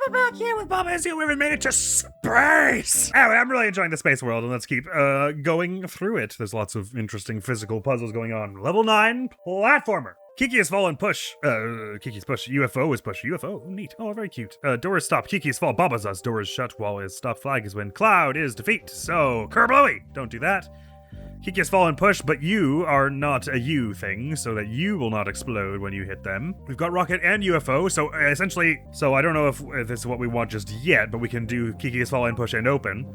we're back here with Baba Azil. We haven't made it to space. Anyway, I'm really enjoying the space world, and let's keep going through it. There's lots of interesting physical puzzles going on. Level 9, platformer. Kiki has fallen, push. Kiki's push. UFO is push. UFO, oh, neat. Oh, very cute. Door is stop. Kiki is fall. Baba's us. Door is shut. Wall is stop. Flag is win. Cloud is defeat. So, Kerblowy, don't do that. Kiki has fallen, push, but you are not a U thing, so that you will not explode when you hit them. We've got rocket and UFO, so essentially, I don't know if this is what we want just yet, but we can do Kiki has fallen, push, and open.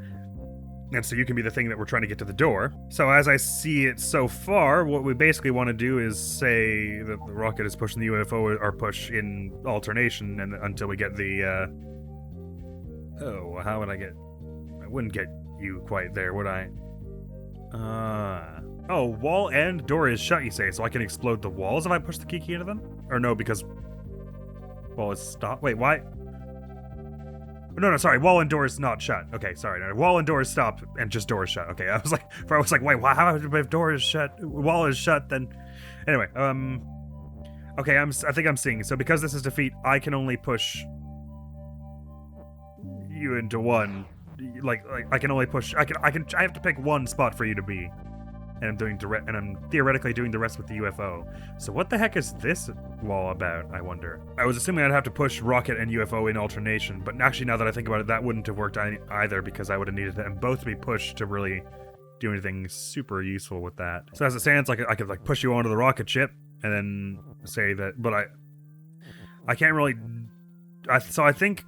And so you can be the thing that we're trying to get to the door. So as I see it so far, what we basically want to do is say that the rocket is pushing the UFO or push in alternation and until we get the, oh, how would I wouldn't get you quite there, would I? Oh, wall and door is shut, you say, so I can explode the walls if I push the Kiki into them? Or no, because wall is stop. Wait, why? No, sorry, wall and door is not shut. Okay, sorry, no, wall and door is stop and just door is shut. Okay, I was like, wait, how if door is shut, wall is shut, then anyway, okay, I think I'm seeing. So because this is defeat, I can only push you into one. Like I can only push. I have to pick one spot for you to be, and I'm theoretically doing the rest with the UFO. So what the heck is this wall about? I wonder. I was assuming I'd have to push rocket and UFO in alternation, but actually now that I think about it, that wouldn't have worked either because I would have needed them both to be pushed to really do anything super useful with that. So as it stands, like I could like push you onto the rocket ship and then say that, but I can't really. So I think.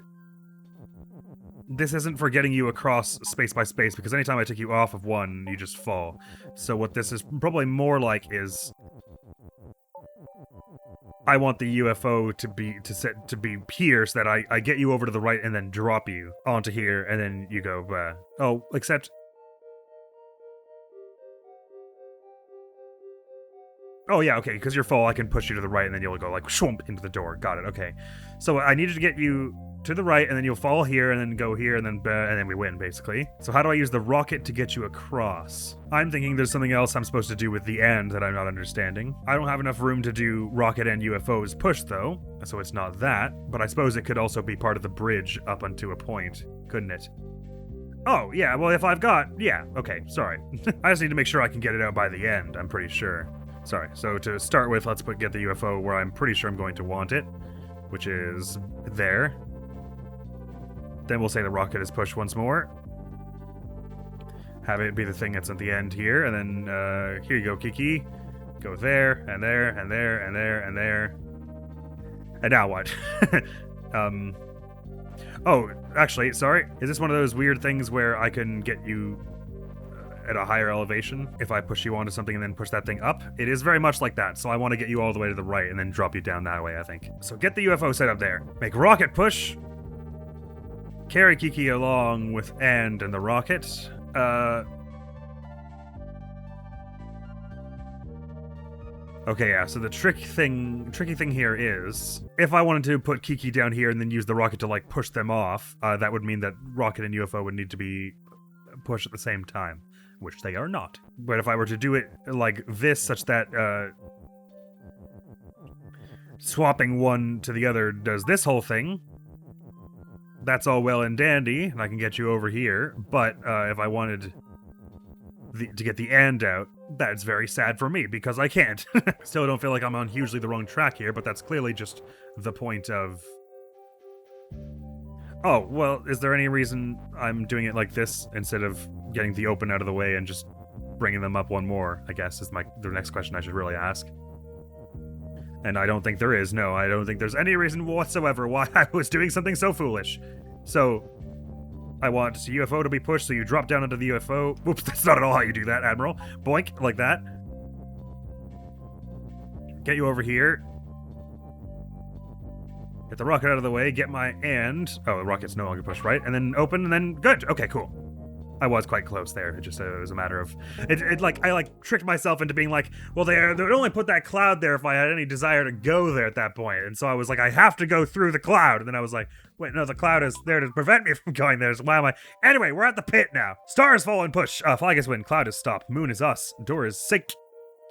This isn't for getting you across space by space, because anytime I take you off of one, you just fall. So what this is probably more like is... I want the UFO to be here, so that I get you over to the right and then drop you onto here, and then you go, oh, except... Oh yeah, okay, because you're full, I can push you to the right, and then you'll go like, shwump, into the door. Got it, okay. So I needed to get you to the right, and then you'll fall here, and then go here, and then we win, basically. So how do I use the rocket to get you across? I'm thinking there's something else I'm supposed to do with the end that I'm not understanding. I don't have enough room to do rocket and UFOs push, though, so it's not that, but I suppose it could also be part of the bridge up unto a point, couldn't it? Oh, yeah, well, if I've got... Yeah, okay, sorry. I just need to make sure I can get it out by the end, I'm pretty sure. Sorry, so to start with, let's get the UFO where I'm pretty sure I'm going to want it, which is there. Then we'll say the rocket is pushed once more. Have it be the thing that's at the end here, and then here you go, Kiki. Go there, and there, and there, and there, and there. And now what? Oh, actually, sorry. Is this one of those weird things where I can get you at a higher elevation if I push you onto something and then push that thing up? It is very much like that, so I want to get you all the way to the right and then drop you down that way, I think. So get the UFO set up there. Make rocket push. Carry Kiki along with and the rocket. Okay, yeah, so the tricky thing here is, if I wanted to put Kiki down here and then use the rocket to, like, push them off, that would mean that rocket and UFO would need to be pushed at the same time, which they are not. But if I were to do it like this, such that, swapping one to the other does this whole thing, that's all well and dandy, and I can get you over here, but if I wanted to get the and out, that's very sad for me, because I can't. Still don't feel like I'm on hugely the wrong track here, but that's clearly just the point of... Oh, well, is there any reason I'm doing it like this instead of getting the open out of the way and just bringing them up one more, I guess, is the next question I should really ask. And I don't think there is. No, I don't think there's any reason whatsoever why I was doing something so foolish. So, I want UFO to be pushed, so you drop down into the UFO. Oops, that's not at all how you do that, Admiral. Boink, like that. Get you over here. Get the rocket out of the way, get my and... Oh, the rocket's no longer pushed, right? And then open, and then... Good! Okay, cool. I was quite close there. It just it was a matter of... I tricked myself into being like, well, they would only put that cloud there if I had any desire to go there at that point. And so I was like, I have to go through the cloud. And then I was like, wait, no, the cloud is there to prevent me from going there. So why am I... Anyway, we're at the pit now. Stars fall and push. Flag is win. Cloud is stop. Moon is us. Door is sink.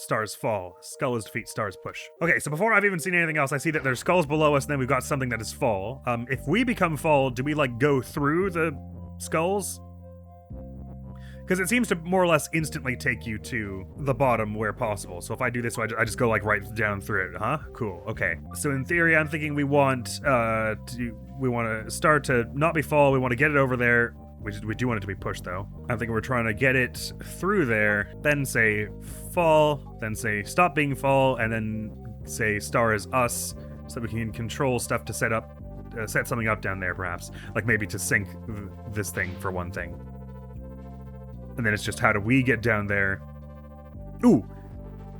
stars fall. Skull is defeat, stars push. Okay, so before I've even seen anything else, I see that there's skulls below us, and then we've got something that is fall. If we become fall, do we, like, go through the skulls? Because it seems to more or less instantly take you to the bottom where possible. So if I do this, I just go, like, right down through it, huh? Cool, okay. So in theory, I'm thinking we want to start to not be fall, we want to get it over there. We do want it to be pushed, though. I'm thinking we're trying to get it through there, then say fall, then say stop being fall, and then say star is us, so that we can control stuff to set something up down there, perhaps. Like maybe to sink this thing, for one thing. And then it's just how do we get down there? Ooh!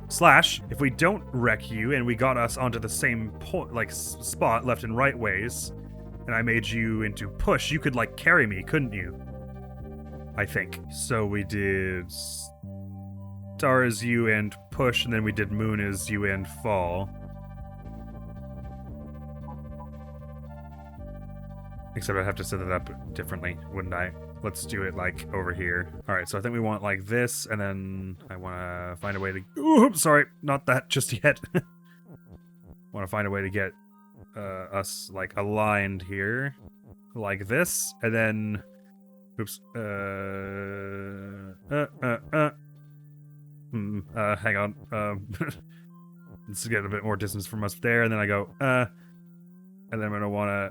Slash, if we don't wreck you and we got us onto the same spot, left and right ways, and I made you into push, you could, like, carry me, couldn't you? I think. So we did star is you and push, and then we did moon is you and fall. Except I'd have to set it up differently, wouldn't I? Let's do it, like, over here. Alright, so I think we want, like, this, and then I want to find a way to... Ooh, sorry, not that just yet. Want to find a way to get us, like, aligned here, like this, and then, oops, hang on, let's get a bit more distance from us there, and then I go, and then I'm gonna wanna,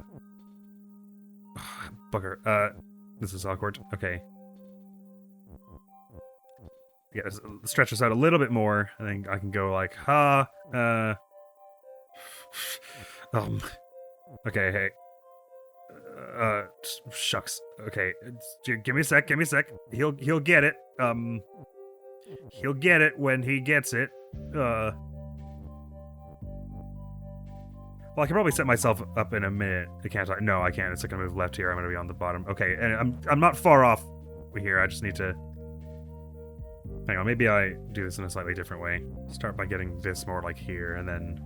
bugger, this is awkward, okay. Yeah, stretch this out a little bit more, and then I can go like, okay, hey. Shucks. Okay, give me a sec, He'll get it. He'll get it when he gets it. Well, I can probably set myself up in a minute. Can't I? No, I can't. It's like gonna move left here. I'm gonna be on the bottom. Okay, and I'm not far off here. I just need to... Hang on, maybe I do this in a slightly different way. Start by getting this more like here, and then...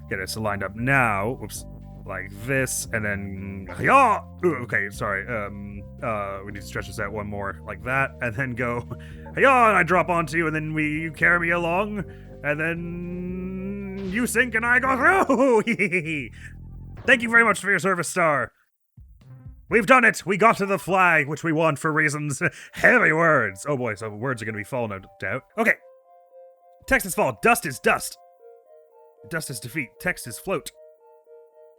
get it lined up now, whoops, like this, and then, yeah! Ooh, okay, sorry, we need to stretch this out one more, like that, and then go, yeah, and I drop onto you, and then you carry me along, and then you sink and I go through! Thank you very much for your service, Star. We've done it! We got to the flag, which we want for reasons. Heavy words! Oh boy, so words are gonna be fall, no doubt. Okay. Text is fall, dust is dust. Dust is defeat, text is float.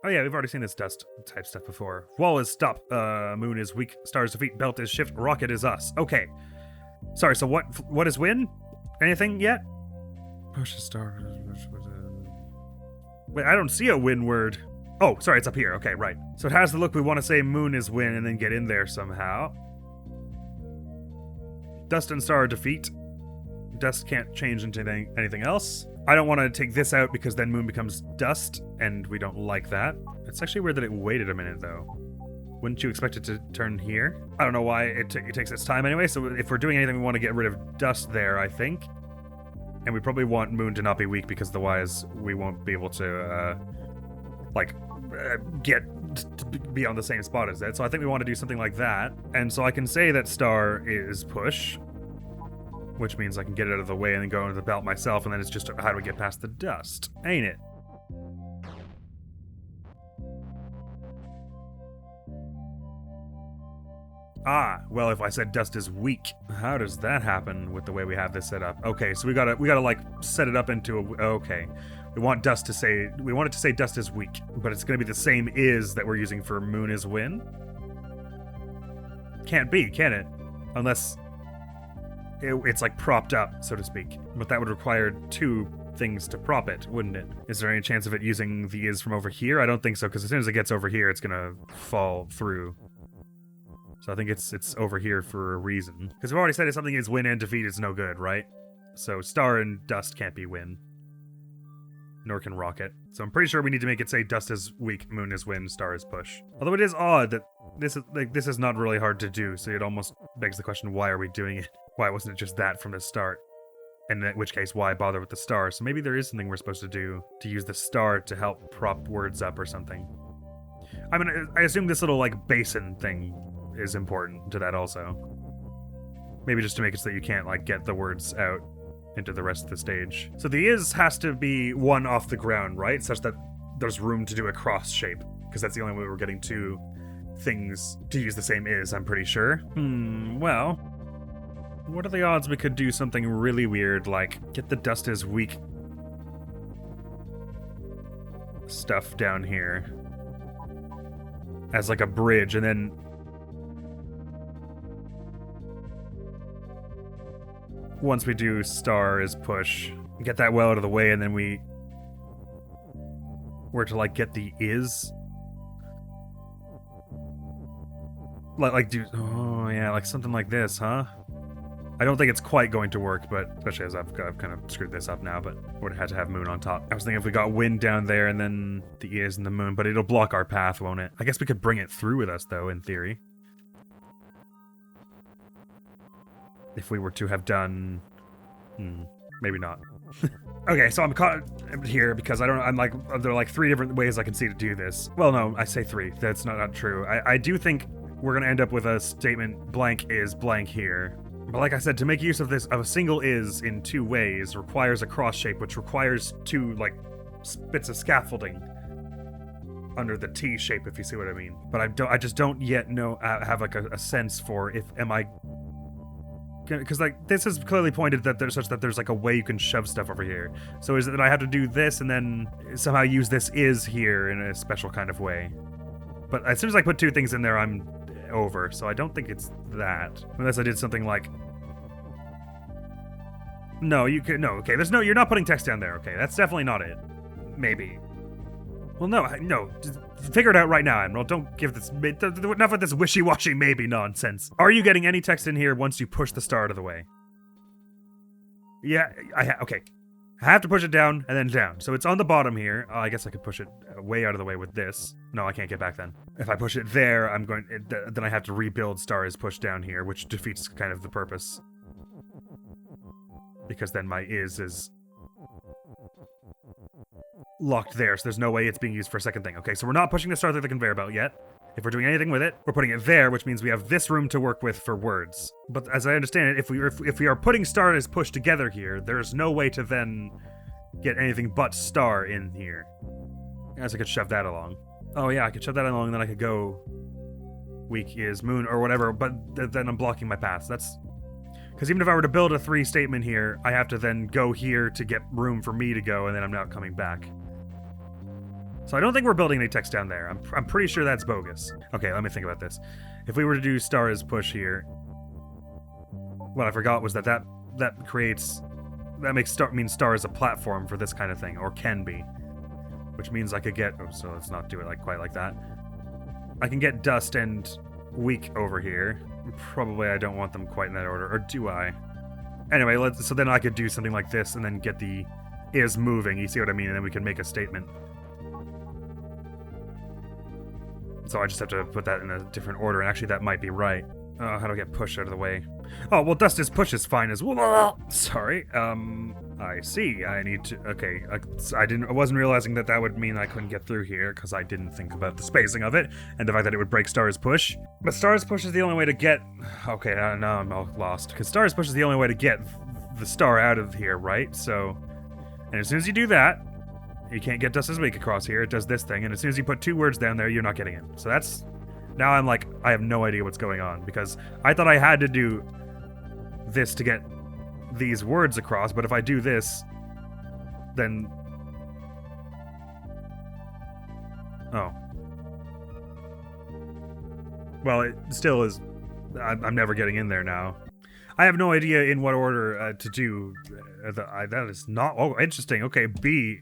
Oh yeah, we've already seen this dust type stuff before. Wall is stop, moon is weak, star is defeat, belt is shift, rocket is us. Okay. Sorry, so what is win? Anything yet? Push a star. Wait, I don't see a win word. Oh, sorry, it's up here. Okay, right. So it has the look we want to say moon is win and then get in there somehow. Dust and star are defeat. Dust can't change into anything else. I don't want to take this out because then moon becomes dust, and we don't like that. It's actually weird that it waited a minute, though. Wouldn't you expect it to turn here? I don't know why it takes its time anyway, so if we're doing anything, we want to get rid of dust there, I think. And we probably want moon to not be weak because otherwise we won't be able to, be on the same spot as it. So I think we want to do something like that. And so I can say that star is push, which means I can get it out of the way and then go into the belt myself, and then it's just how do we get past the dust, ain't it? Ah, well, if I said dust is weak, how does that happen with the way we have this set up? Okay, so we gotta like set it up into a, okay. We want it to say dust is weak, but it's gonna be the same is that we're using for moon is win? Can't be, can it? Unless it's like propped up, so to speak. But that would require two things to prop it, wouldn't it? Is there any chance of it using the is from over here? I don't think so, because as soon as it gets over here, it's gonna fall through. So I think it's over here for a reason. Because we've already said if something is win and defeat, it's no good, right? So star and dust can't be win. Nor can rocket. So I'm pretty sure we need to make it say dust is weak, moon is win, star is push. Although it is odd that this is not really hard to do, so it almost begs the question, why are we doing it? Why wasn't it just that from the start? And in which case, why bother with the star? So maybe there is something we're supposed to do to use the star to help prop words up or something. I mean, I assume this little, like, basin thing is important to that also. Maybe just to make it so that you can't, like, get the words out into the rest of the stage. So the is has to be one off the ground, right? Such that there's room to do a cross shape, because that's the only way we're getting two things to use the same is, I'm pretty sure. Well, what are the odds we could do something really weird, like get the dust is weak stuff down here as like a bridge, and then once we do star is push, get that well out of the way, and then we were to like get the is like do, oh yeah, like something like this, huh? I don't think it's quite going to work, but especially as I've kind of screwed this up now, but would have had to have moon on top. I was thinking if we got wind down there and then the is and the moon, but it'll block our path, won't it? I guess we could bring it through with us though, in theory. If we were to have done, maybe not. Okay, so I'm caught here because I'm like, there are like 3 different ways I can see to do this. Well, no, I say 3. That's not true. I do think we're gonna end up with a statement blank is blank here. But like I said, to make use of this, of a single is in 2 ways requires a cross shape, which requires 2 like bits of scaffolding under the T shape, if you see what I mean. But I just don't yet know, have like a sense for if because like this is clearly pointed that there's such that there's like a way you can shove stuff over here. So is it that I have to do this and then somehow use this is here in a special kind of way? But as soon as I put 2 things in there, I'm over. So I don't think it's that. Unless I did something like, no, you could, no, okay, there's no, you're not putting text down there. Okay, that's definitely not it. Maybe. Well, no, just figure it out right now, Admiral. Don't give this, enough of this wishy-washy maybe nonsense. Are you getting any text in here once you push the star out of the way? Yeah, okay. I have to push it down and then down. So it's on the bottom here. Oh, I guess I could push it way out of the way with this. No, I can't get back then. If I push it there, then I have to rebuild star is pushed down here, which defeats kind of the purpose. Because then my is locked there, so there's no way it's being used for a second thing. Okay, so we're not pushing the star through the conveyor belt yet. If we're doing anything with it, we're putting it there, which means we have this room to work with for words. But as I understand it, if we are putting star as push together here, there's no way to then get anything but star in here. I guess I could shove that along. Oh yeah, I could shove that along, and then I could go weak is moon or whatever, but then I'm blocking my path. That's because even if I were to build a 3 statement here, I have to then go here to get room for me to go, and then I'm not coming back. So I don't think we're building any text down there. I'm pretty sure that's bogus. Okay, let me think about this. If we were to do star as push here, what I forgot was that means star is a platform for this kind of thing, or can be. Which means I could get, oh, so let's not do it like quite like that. I can get dust and weak over here. Probably I don't want them quite in that order, or do I? Anyway, so then I could do something like this and then get the is moving, you see what I mean? And then we can make a statement. So I just have to put that in a different order, and actually that might be right. How do I get push out of the way? Oh, well, dust is push is fine as well. Sorry. I see. I need to, okay. I wasn't realizing that would mean I couldn't get through here, because I didn't think about the spacing of it, and the fact that it would break star's push. But star's push is the only way to get, okay, now I'm all lost. Because star's push is the only way to get the star out of here, right? So, and as soon as you do that, you can't get dust as weak across here. It does this thing, and as soon as you put 2 words down there, you're not getting it. So that's, now I'm like, I have no idea what's going on, because I thought I had to do this to get these words across, but if I do this, then, oh. Well, it still is, I'm never getting in there now. I have no idea in what order to do, that is not, oh, interesting, okay, B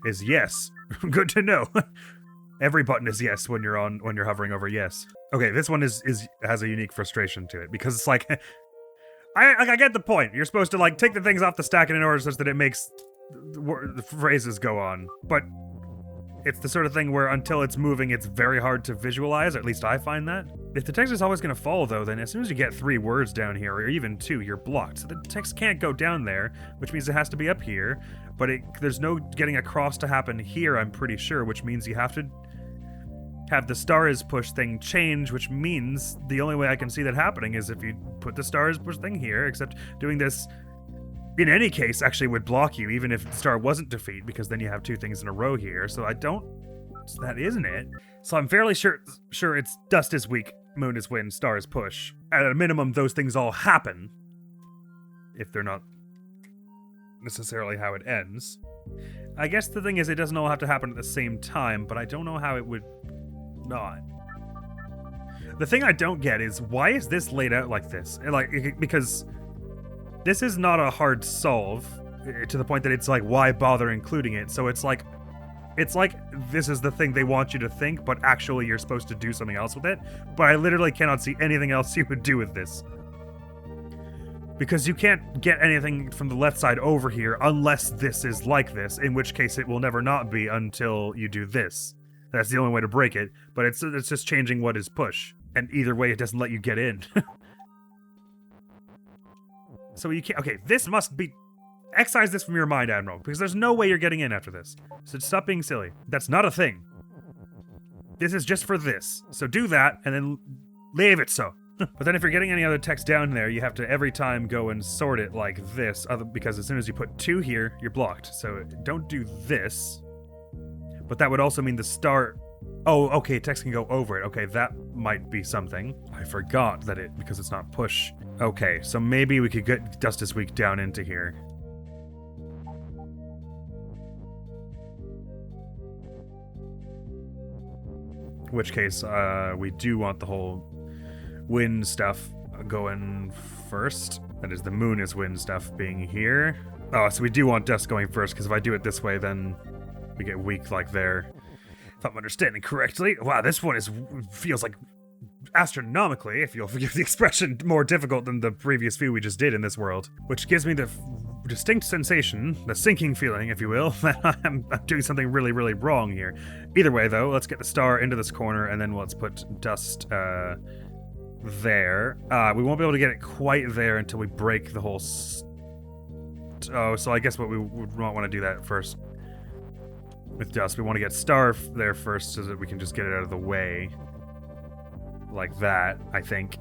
is yes. Good to know. Every button is yes when you're hovering over yes. Okay, this one has a unique frustration to it, because it's like, I get the point. You're supposed to like take the things off the stack in order such that it makes the phrases go on, but it's the sort of thing where until it's moving, it's very hard to visualize, or at least I find that. If the text is always going to fall, though, then as soon as you get 3 words down here, or even 2, you're blocked. So the text can't go down there, which means it has to be up here, but there's no getting across to happen here, I'm pretty sure, which means you have to have the star is push thing change, which means the only way I can see that happening is if you put the star is push thing here, except doing this in any case, actually would block you, even if star wasn't defeat, because then you have two things in a row here. So that isn't it. So I'm fairly sure it's dust is weak, moon is win, star is push. At a minimum, those things all happen, if they're not necessarily how it ends. I guess the thing is, it doesn't all have to happen at the same time, but I don't know how it would not. The thing I don't get is, why is this laid out like this? Because this is not a hard solve, to the point that it's like, why bother including it? So it's like this is the thing they want you to think, but actually you're supposed to do something else with it. But I literally cannot see anything else you would do with this. Because you can't get anything from the left side over here unless this is like this, in which case it will never not be until you do this. That's the only way to break it, but it's just changing what is push. And either way, it doesn't let you get in. So you can't... Okay, this must be... Excise this from your mind, Admiral, because there's no way you're getting in after this. So stop being silly. That's not a thing. This is just for this. So do that, and then leave it so. But then if you're getting any other text down there, you have to every time go and sort it like this, because as soon as you put 2 here, you're blocked. So don't do this. But that would also mean the star... Oh, okay, text can go over it. Okay, that might be something. I forgot that because it's not push. Okay, so maybe we could get dust is weak down into here. In which case, we do want the whole wind stuff going first. That is, the moon is wind stuff being here. Oh, so we do want dust going first, because if I do it this way, then we get weak like there. If I'm understanding correctly. Wow, this one feels like astronomically, if you'll forgive the expression, more difficult than the previous few we just did in this world. Which gives me the distinct sensation, the sinking feeling, if you will, that I'm doing something really, really wrong here. Either way, though, let's get the star into this corner, and then let's put dust there. We won't be able to get it quite there until we break the whole... so I guess what we would want to do that first. With dust, we want to get star there first so that we can just get it out of the way. Like that, I think.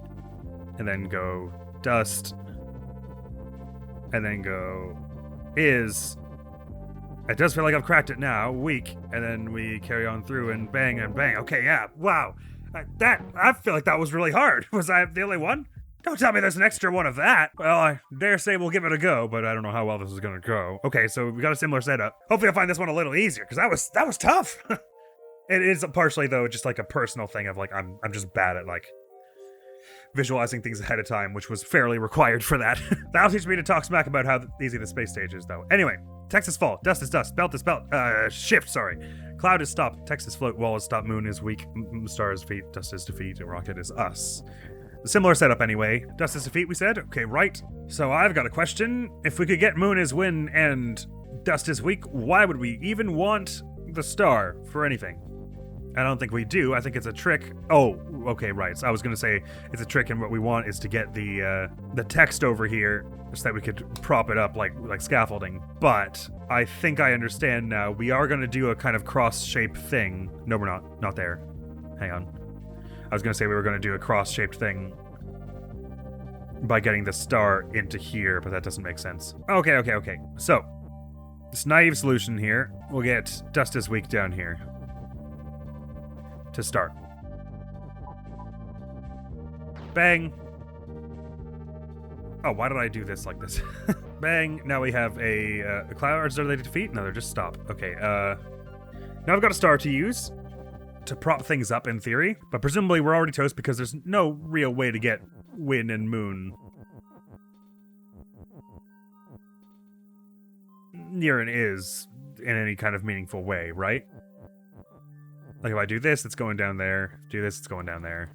And then go dust. And then go is. It does feel like I've cracked it now. Weak. And then we carry on through and bang and bang. Okay, yeah. Wow. I feel like that was really hard. Was I the only one? Don't tell me there's an extra one of that. Well, I dare say we'll give it a go, but I don't know how well this is going to go. Okay, so we got a similar setup. Hopefully I'll find this one a little easier, because that was tough. It is partially, though, just like a personal thing of like, I'm just bad at like visualizing things ahead of time, which was fairly required for that. That'll teach me to talk smack about how easy the space stage is, though. Anyway, text is fall, dust is dust, belt is belt, shift, sorry. Cloud is stop, text is float, wall is stop, moon is weak, star is defeat, dust is defeat, and rocket is us. Similar setup anyway. Dust is defeat, we said? Okay, right. So I've got a question. If we could get moon is win and dust is weak, why would we even want the star for anything? I don't think we do. I think it's a trick. Oh, okay, right. So I was going to say it's a trick, and what we want is to get the text over here so that we could prop it up like scaffolding. But I think I understand now. We are going to do a kind of cross-shaped thing. No, we're not. Not there. Hang on. I was going to say we were going to do a cross-shaped thing by getting the star into here, but that doesn't make sense. Okay. So, this naive solution here, we'll get dust is weak down here to start. Bang. Oh, why did I do this like this? Bang. Now we have a cloud. Are they defeat? No, they're just stop. Okay, now I've got a star to use to prop things up in theory, but presumably we're already toast because there's no real way to get wind and moon near an is in any kind of meaningful way, right? Like if I do this, it's going down there. Do this, it's going down there.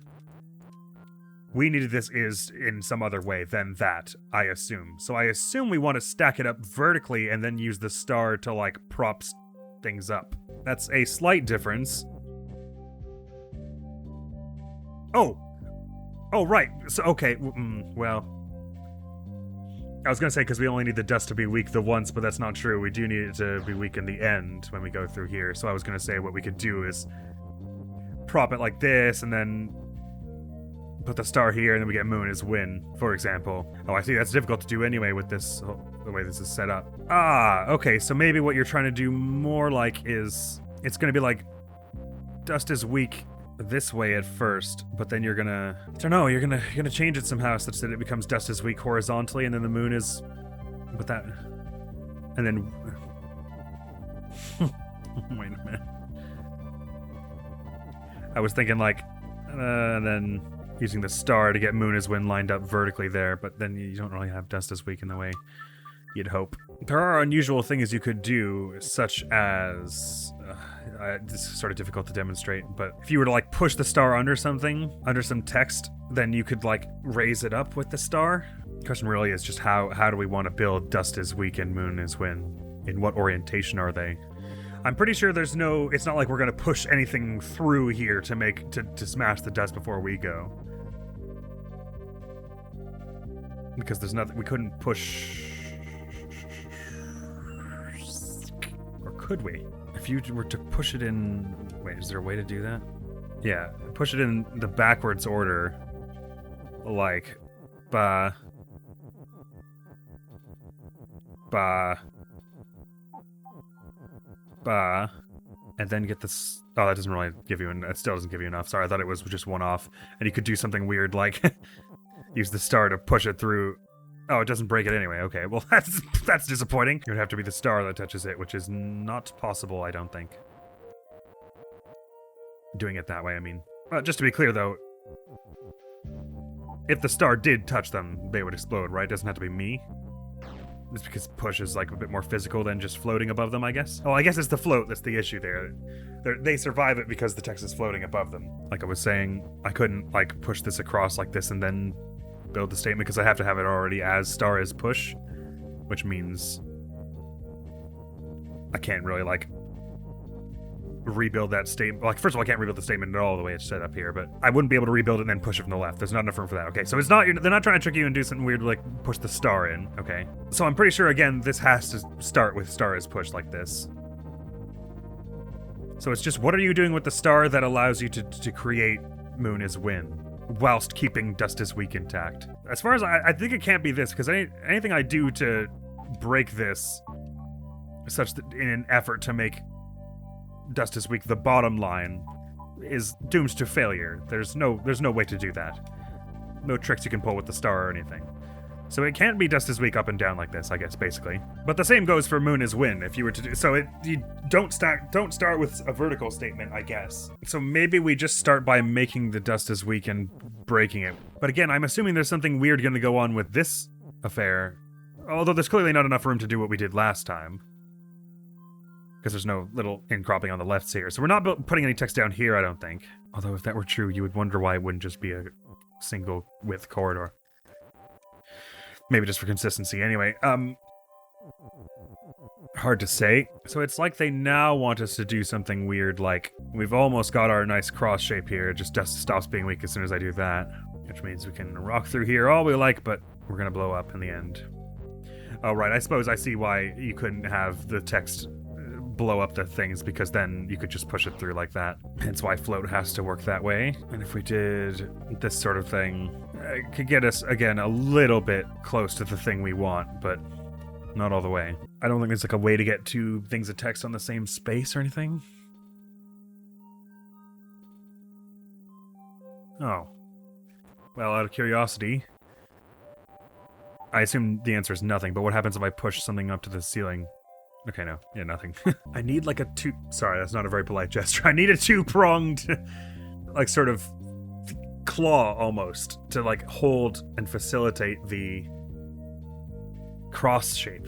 We needed this is in some other way than that, I assume. So I assume we want to stack it up vertically and then use the star to like prop things up. That's a slight difference. Oh, right. So, okay. Well, I was going to say because we only need the dust to be weak the once, but that's not true. We do need it to be weak in the end when we go through here. So I was going to say what we could do is prop it like this and then put the star here, and then we get moon is win, for example. Oh, I see. That's difficult to do anyway with this, the way this is set up. Ah, okay. So maybe what you're trying to do more like is, it's going to be like dust is weak this way at first, but then you're gonna, I don't know, you're gonna change it somehow such that it becomes dust is weak horizontally, and then the moon is, but that, and then, wait a minute. I was thinking like, then using the star to get moon is win lined up vertically there, but then you don't really have dust is weak in the way you'd hope. There are unusual things you could do, such as, this is sort of difficult to demonstrate, but if you were to like push the star under something, under some text, then you could like raise it up with the star. The question really is just how do we want to build dust is weak and moon is win? In what orientation are they? I'm pretty sure there's no, it's not like we're going to push anything through here to make, to smash the dust before we go. Because there's nothing, we couldn't push, or could we? If you were to push it in, wait, is there a way to do that? Yeah, push it in the backwards order, like, ba, and then get this, oh, that doesn't really give you, it still doesn't give you enough. Sorry, I thought it was just one off, and you could do something weird like use the star to push it through. Oh, it doesn't break it anyway. Okay, well, that's disappointing. It would have to be the star that touches it, which is not possible, I don't think. Doing it that way, I mean. Just to be clear, though, if the star did touch them, they would explode, right? It doesn't have to be me. It's because push is like a bit more physical than just floating above them, I guess. Oh, I guess it's the float that's the issue there. They survive it because the text is floating above them. Like I was saying, I couldn't like push this across like this and then build the statement because I have to have it already as star is push, which means I can't really like rebuild that statement. Like, first of all, I can't rebuild the statement at all the way it's set up here, but I wouldn't be able to rebuild it and then push it from the left. There's not enough room for that. Okay, so it's not, they're not trying to trick you and do something weird like push the star in. Okay, so I'm pretty sure again this has to start with star is push like this. So it's just, what are you doing with the star that allows you to create moon is win whilst keeping dust is weak intact? As far as I think it can't be this, because anything I do to break this such that in an effort to make dust is weak the bottom line is doomed to failure. There's no way to do that. No tricks you can pull with the star or anything. So it can't be dust is weak up and down like this, I guess, basically. But the same goes for moon is win if you were to do so. You don't start with a vertical statement, I guess. So maybe we just start by making the dust is weak and breaking it. But again, I'm assuming there's something weird going to go on with this affair, although there's clearly not enough room to do what we did last time. Because there's no little incropping on the left here. So we're not putting any text down here, I don't think. Although if that were true, you would wonder why it wouldn't just be a single width corridor. Maybe just for consistency. Anyway, hard to say. So it's like they now want us to do something weird, like we've almost got our nice cross shape here. Just dust stops being weak as soon as I do that. Which means we can rock through here all we like, but we're gonna blow up in the end. Oh, right, I suppose I see why you couldn't have the text blow up the things, because then you could just push it through like that. Hence why float has to work that way. And if we did this sort of thing, it could get us, again, a little bit close to the thing we want, but not all the way. I don't think there's like a way to get two things of text on the same space or anything. Oh. Well, out of curiosity, I assume the answer is nothing, but what happens if I push something up to the ceiling? Okay, no. Yeah, nothing. I need like a sorry, that's not a very polite gesture. I need a two-pronged, like, sort of claw, almost, to, like, hold and facilitate the cross shape.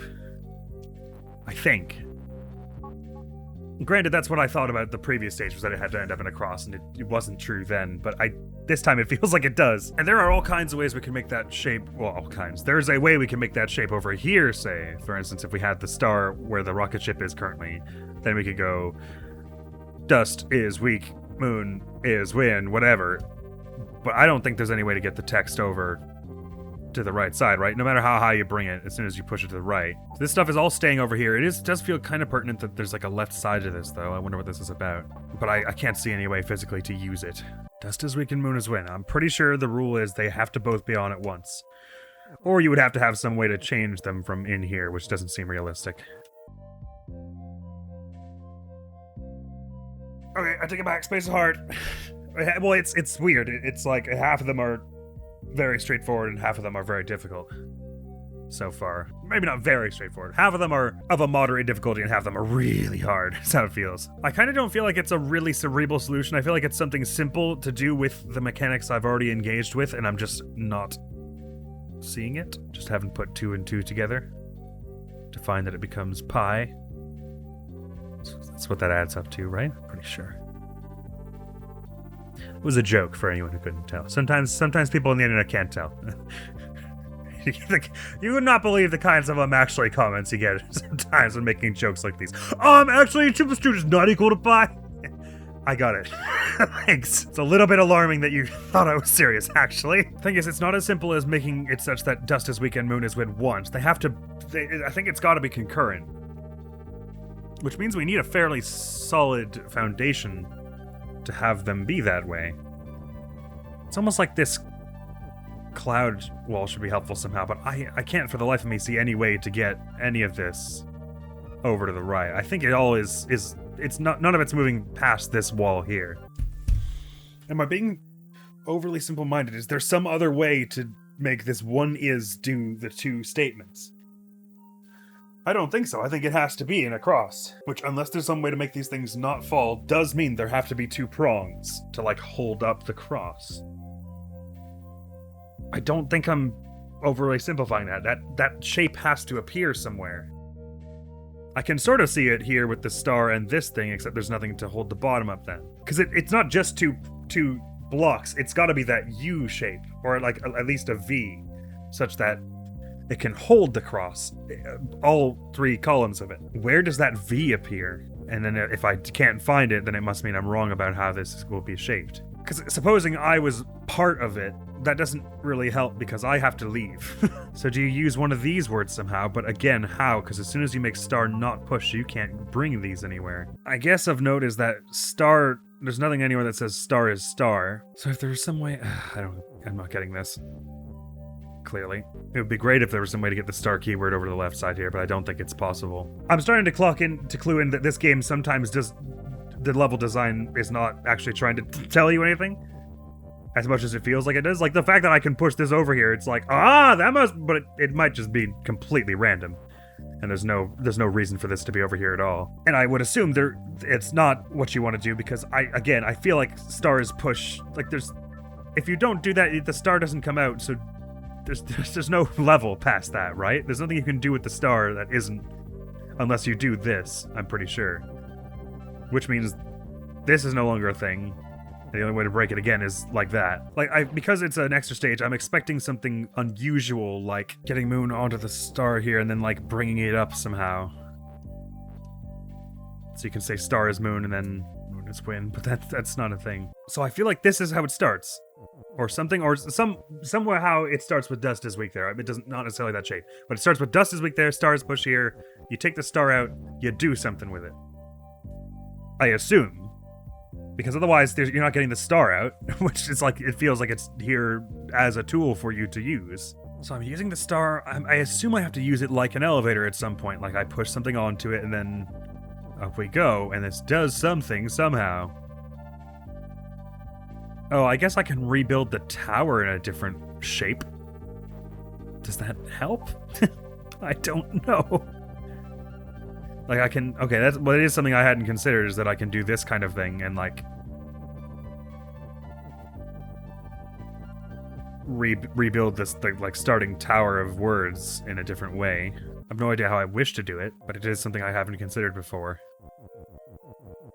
I think. Granted, that's what I thought about the previous stage, was that it had to end up in a cross, and it wasn't true then, but this time it feels like it does. And there are all kinds of ways we can make that shape, well, all kinds. There's a way we can make that shape over here, say. For instance, if we had the star where the rocket ship is currently, then we could go, dust is weak, moon is win, whatever. But I don't think there's any way to get the text over to the right side, right? No matter how high you bring it, as soon as you push it to the right. So this stuff is all staying over here. Does feel kind of pertinent that there's like a left side to this, though. I wonder what this is about. But I can't see any way physically to use it. Dust is weak and moon is win. I'm pretty sure the rule is they have to both be on at once. Or you would have to have some way to change them from in here, which doesn't seem realistic. Okay, I take it back. Space is hard. Well, it's weird. It's like half of them are very straightforward and half of them are very difficult so far. Maybe not very straightforward. Half of them are of a moderate difficulty and half of them are really hard. That's how it feels. I kind of don't feel like it's a really cerebral solution. I feel like it's something simple to do with the mechanics I've already engaged with, and I'm just not seeing it. Just haven't put 2 and 2 together to find that it becomes pi. So that's what that adds up to, right? Pretty sure. It was a joke for anyone who couldn't tell. Sometimes people on the internet can't tell. You would not believe the kinds of actually comments you get sometimes when making jokes like these. Actually 2 plus 2 is not equal to pi. I got it. Thanks. It's a little bit alarming that you thought I was serious, actually. Thing is, it's not as simple as making it such that dust is weak and moon is win once. I think it's got to be concurrent. Which means we need a fairly solid foundation to have them be that way. It's almost like this cloud wall should be helpful somehow, but I can't for the life of me see any way to get any of this over to the right. I think it all is it's not, none of it's moving past this wall here. Am I being overly simple-minded? Is there some other way to make this one is do the 2 statements? I don't think so. I think it has to be in a cross, which, unless there's some way to make these things not fall, does mean there have to be 2 prongs to, like, hold up the cross. I don't think I'm overly simplifying that. That shape has to appear somewhere. I can sort of see it here with the star and this thing, except there's nothing to hold the bottom up then. Because it's not just two blocks, it's got to be that U shape, or like at least a V, such that it can hold the cross, all 3 columns of it. Where does that V appear? And then if I can't find it, then it must mean I'm wrong about how this will be shaped. Because supposing I was part of it, that doesn't really help because I have to leave. So do you use one of these words somehow? But again, how? Because as soon as you make star not push, you can't bring these anywhere. I guess of note is that star, there's nothing anywhere that says star is star. So if there's some way, I'm not getting this. Clearly. It would be great if there was some way to get the star keyword over to the left side here, but I don't think it's possible. I'm starting to clue in that this game sometimes does, the level design is not actually trying to tell you anything as much as it feels like it does. Like the fact that I can push this over here, it's like, that must, but it might just be completely random. And there's no reason for this to be over here at all. And I would assume it's not what you want to do because I feel like stars push, like if you don't do that, the star doesn't come out, so there's no level past that, right? There's nothing you can do with the star that isn't, unless you do this, I'm pretty sure. Which means this is no longer a thing. The only way to break it again is like that. Because it's an extra stage, I'm expecting something unusual, like getting moon onto the star here and then like bringing it up somehow. So you can say star is moon and then moon is win, but that's not a thing. So I feel like this is how it starts. Or something, or somewhere how it starts with dust is weak there. It doesn't, not necessarily that shape, but it starts with dust is weak there, star is push here, you take the star out, you do something with it. I assume. Because otherwise, you're not getting the star out, which is like, it feels like it's here as a tool for you to use. So I'm using the star, I assume I have to use it like an elevator at some point, like I push something onto it and then up we go, and this does something somehow. Oh, I guess I can rebuild the tower in a different shape. Does that help? I don't know. Like I can, okay, it is something I hadn't considered, is that I can do this kind of thing and like rebuild this like starting tower of words in a different way. I have no idea how I wish to do it, but it is something I haven't considered before.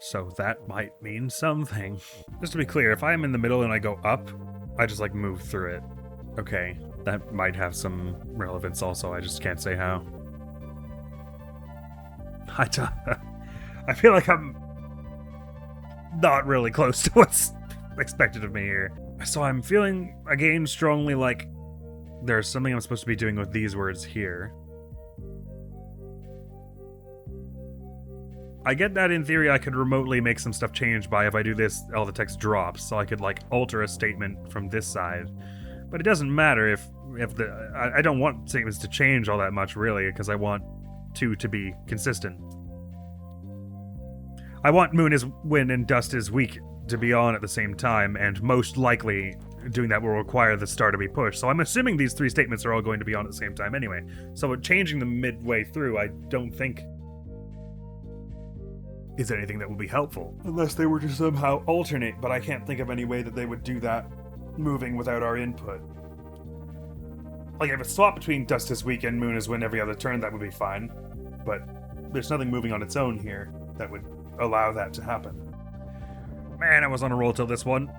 So that might mean something. Just to be clear, if I am in the middle and I go up, I just like move through it. Okay, that might have some relevance also, I just can't say how. I feel like I'm not really close to what's expected of me here. So I'm feeling, again, strongly like there's something I'm supposed to be doing with these words here. I get that in theory I could remotely make some stuff change by if I do this, all the text drops, so I could like alter a statement from this side. But it doesn't matter if I don't want statements to change all that much really, because I want two to be consistent. I want moon is win and dust is weak to be on at the same time, and most likely doing that will require the star to be pushed. So I'm assuming these three statements are all going to be on at the same time anyway. So changing them midway through, I don't think is anything that will be helpful. Unless they were to somehow alternate, but I can't think of any way that they would do that moving without our input. Like if it's swapped between dust is weak and moon is win every other turn, that would be fine. But there's nothing moving on its own here that would allow that to happen. Man, I was on a roll till this one.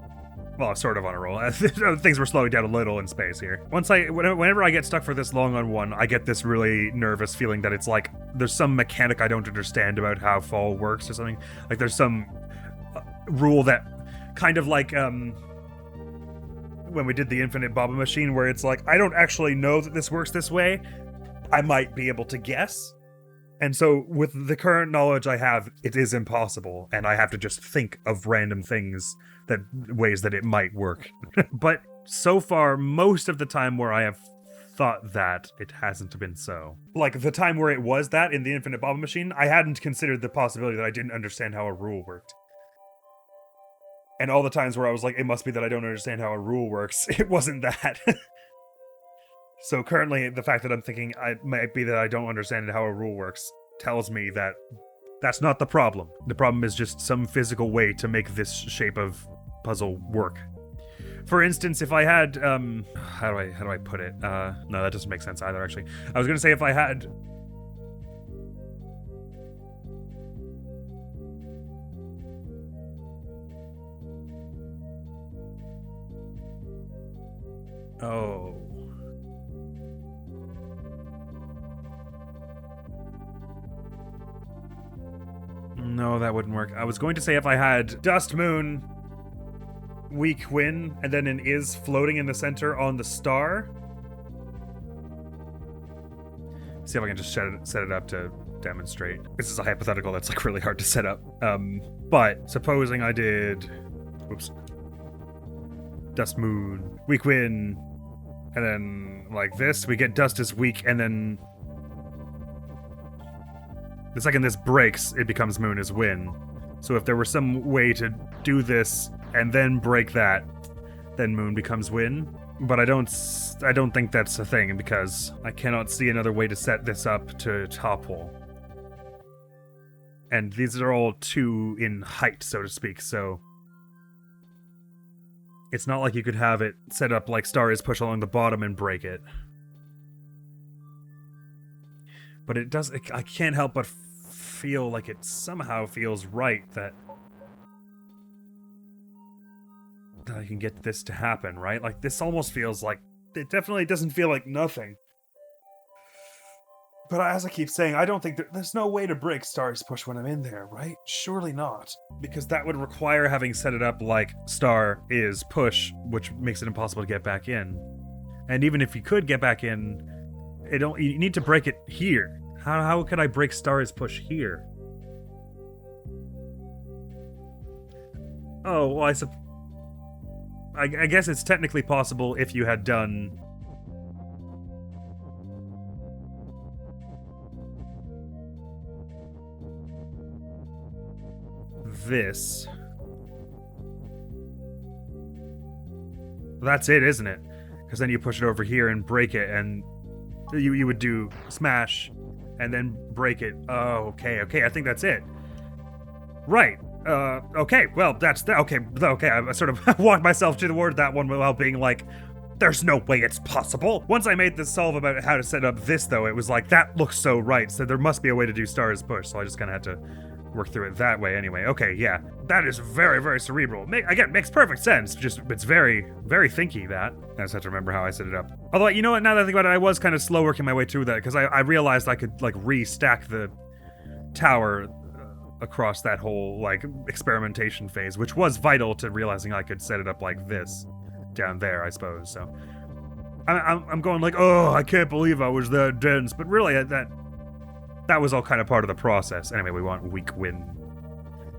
Well, sort of on a roll. Things were slowing down a little in space here. Whenever I get stuck for this long on one, I get this really nervous feeling that it's like there's some mechanic I don't understand about how fall works or something. Like there's some rule that kind of like when we did the infinite Baba machine, where it's like I don't actually know that this works this way. I might be able to guess. And so with the current knowledge I have, it is impossible, and I have to just think of random things, ways that it might work. But so far, most of the time where I have thought that, it hasn't been so. Like the time where it was that in the Infinite Baba Machine, I hadn't considered the possibility that I didn't understand how a rule worked. And all the times where I was like, it must be that I don't understand how a rule works, it wasn't that. So currently, the fact that I'm thinking it might be that I don't understand how a rule works tells me that that's not the problem. The problem is just some physical way to make this shape of puzzle work. For instance, if I had, how do I put it? No, that doesn't make sense either, actually. I was gonna say if I had... Oh... No, that wouldn't work. I was going to say if I had dust, moon, weak win, and then an is floating in the center on the star. See if I can just set it up to demonstrate. This is a hypothetical that's like really hard to set up. But supposing I did, whoops, dust, moon, weak win, and then like this, we get dust is weak, and then the second this breaks, it becomes moon is win. So if there were some way to do this and then break that, then moon becomes win. But I don't think that's a thing, because I cannot see another way to set this up to topple. And these are all two in height, so to speak, so it's not like you could have it set up like star is push along the bottom and break it. But it does, I can't help but feel like it somehow feels right that I can get this to happen, right? Like, this almost feels like, it definitely doesn't feel like nothing. But as I keep saying, I don't think there's no way to break Star's push when I'm in there, right? Surely not. Because that would require having set it up like star is push, which makes it impossible to get back in. And even if you could get back in, you need to break it here. How could I break Star's push here? Oh, well, I guess it's technically possible if you had done this. That's it, isn't it? Because then you push it over here and break it, and you would do smash and then break it. Oh, okay, I think that's it. Right. Okay, well, okay, I sort of walked myself toward that one while being like, there's no way it's possible. Once I made the solve about how to set up this, though, it was like, that looks so right, so there must be a way to do Star's push, so I just kind of had to work through it that way anyway. Okay, yeah, that is very, very cerebral. Again, makes perfect sense, just it's very, very thinky, that. I just have to remember how I set it up. Although, you know what, now that I think about it, I was kind of slow working my way through that, because I realized I could, like, re-stack the tower across that whole, like, experimentation phase, which was vital to realizing I could set it up like this down there, I suppose, so. I'm going like, oh, I can't believe I was that dense. But really, that was all kind of part of the process. Anyway, we want weak wind.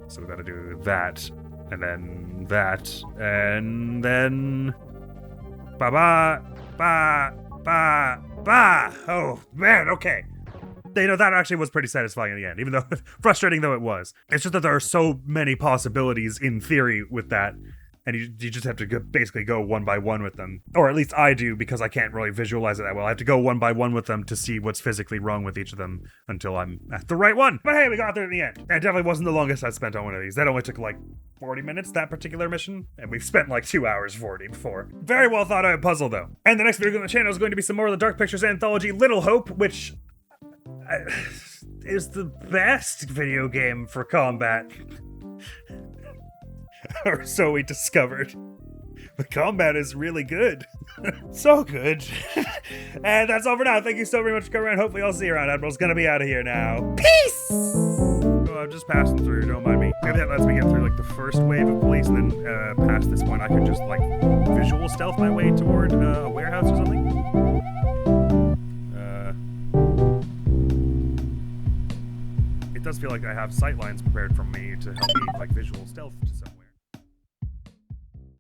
So we gotta do that. And then that. And then... Ba-ba. Ba. Ba. Ba. Oh, man, okay. You know, that actually was pretty satisfying in the end, even though frustrating though it was. It's just that there are so many possibilities in theory with that, and you just have to basically go one by one with them. Or at least I do, because I can't really visualize it that well. I have to go one by one with them to see what's physically wrong with each of them until I'm at the right one. But hey, we got there in the end. And it definitely wasn't the longest I'd spent on one of these. That only took like 40 minutes, that particular mission, and we've spent like 2 hours 40 before. Very well thought out puzzle though. And the next video on the channel is going to be some more of the Dark Pictures anthology Little Hope, which... is the best video game for combat. Or so we discovered. The combat is really good. So good. And that's all for now. Thank you so very much for coming around. Hopefully I'll see you around. Admiral's gonna be out of here now. Peace! Oh, I'm just passing through, don't mind me. Maybe that lets me get through like the first wave of police, and then past this point I could just like visual stealth my way toward a warehouse or something. It does feel like I have sight lines prepared from me to help me like visual stealth to